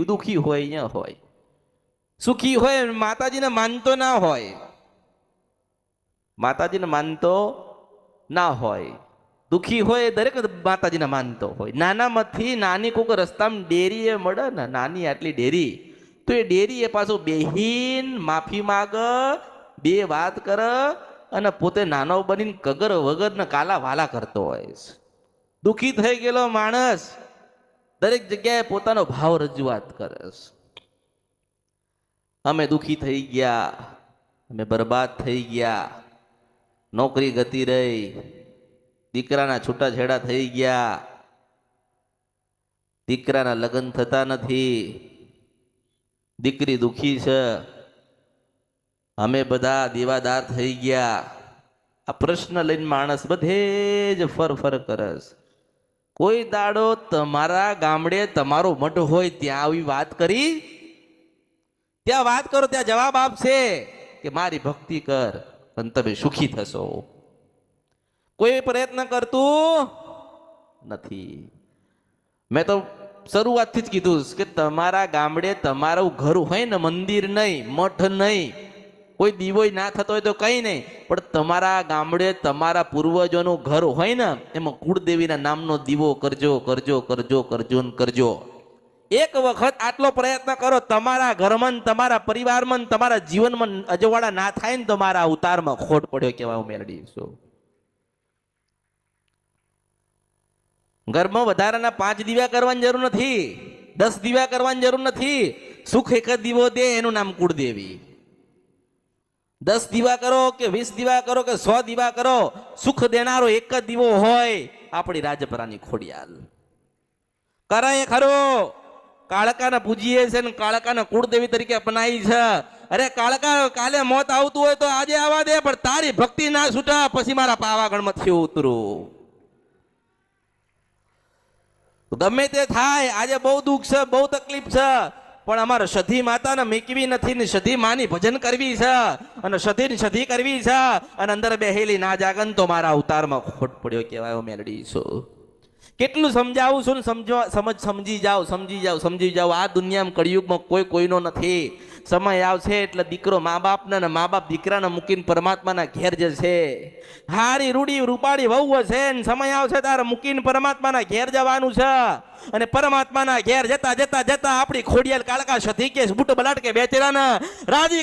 દુખી હોય અહીંયા હોય, સુખી હોય માતાજીને માનતો ના હોય, માતાજીને માનતો ના હોય, દુખી હોય દરેક માતાજીને માનતો હોય. નાનામાંથી નાની કોઈક રસ્તામાં ડેરી એ મળે ને, નાની આટલી ડેરી, તો એ ડેરી એ પાછું બેહીન માફી માગ, બે વાત કર અને પોતે નાનો બનીને કગર વગરના કાલા વાલા કરતો હોય. દુખી થઈ ગયેલો માણસ દરેક જગ્યાએ પોતાનો ભાવ રજૂઆત કરે. અમે દુખી થઈ ગયા, અમે બરબાદ થઈ ગયા, નોકરી ગતી રહી, દીકરાના છૂટાછેડા થઈ ગયા, દીકરાના લગ્ન થતા નથી, દીકરી દુખી છે, અમે બધા દેવાદાર થઈ ગયા. આ પ્રશ્ન લઈને માણસ બધે જ ફર કરે. કોઈ દાડો તમારા ગામડે તમારો મઠ હોય ત્યાં આવી વાત કરી? ત્યાં વાત કરો, ત્યાં જવાબ આપશે કે મારી ભક્તિ કર અને તમે સુખી થશો. કોઈ પ્રયત્ન કરતું નથી. મેં તો શરૂઆતથી જ કીધું કે તમારા ગામડે તમારું ઘર હોય ને, મંદિર નહીં, મઠ નહીં, કોઈ દીવો ના થતો હોય તો કઈ નહીં, પણ તમારા ગામડે તમારા પૂર્વજોનું ઘર હોય ને, એમાં કુળદેવીના નામનો દીવો કરજો કરજો કરજો કરજો કરજો. એક વખત આટલો પ્રયત્ન કરો, તમારા ઘરમાં, તમારા પરિવારમાં, તમારા જીવનમાં અજવાળા ના થાય ને, તમારા અવતારમાં ખોટ પડ્યો કેવા હું મેળવીશું. ઘરમાં વધારાના 5 દીવા કરવાની જરૂર નથી, 10 દીવા કરવાની જરૂર નથી. સુખ એક જ દીવો દે, એનું નામ કુળદેવી. 10 દીવા કરો કે 20 દીવા કરો કે 100 દીવા કરો, સુખ દેનારો એક જ દીવો હોય, આપણી રાજપરાની ખોડિયાલ. કરાય ખરો, કાળકાને પૂજીએ છે ને કાળકાને કુળદેવી તરીકે અપનાવી છે. અરે કાળકા, કાલે મોત આવતું હોય તો આજે આવવા દે, પણ તારી ભક્તિ ના છૂટા પછી મારા પાવાગઢમાંથી ઉતરું. ગમે તે થાય, આજે બહુ દુઃખ છે, બહુ તકલીફ છે, પણ અમારે સધી માતાને મેકવી નથી ને સધી માની ભજન કરવી છે, અને સધી કરવી છે, અને અંદર બેહેલી ના જાગન તો મારા અવતારમાં ખોટ પડ્યો કહેવાય મેલડી છું. કેટલું સમજાવું છું ને સમજી જાઓ. આ દુનિયામાં કળિયુગમાં કોઈ કોઈનો નથી. સમય આવશે એટલે દીકરો મા બાપને ને મા બાપ દીકરાને મૂકીને પરમાત્માના ઘેર જશે. હારી રૂડી રૂપાળી વહુ છે ને સમય આવશે તારે મૂકીને પરમાત્માના ઘેર જવાનું છે. અને પરમાત્માના ઘેર જતા જતા જતા આપણી ખોડિયાલ કાળકા સધી કે બુટ બલાટ કે બેચેરાના રાજી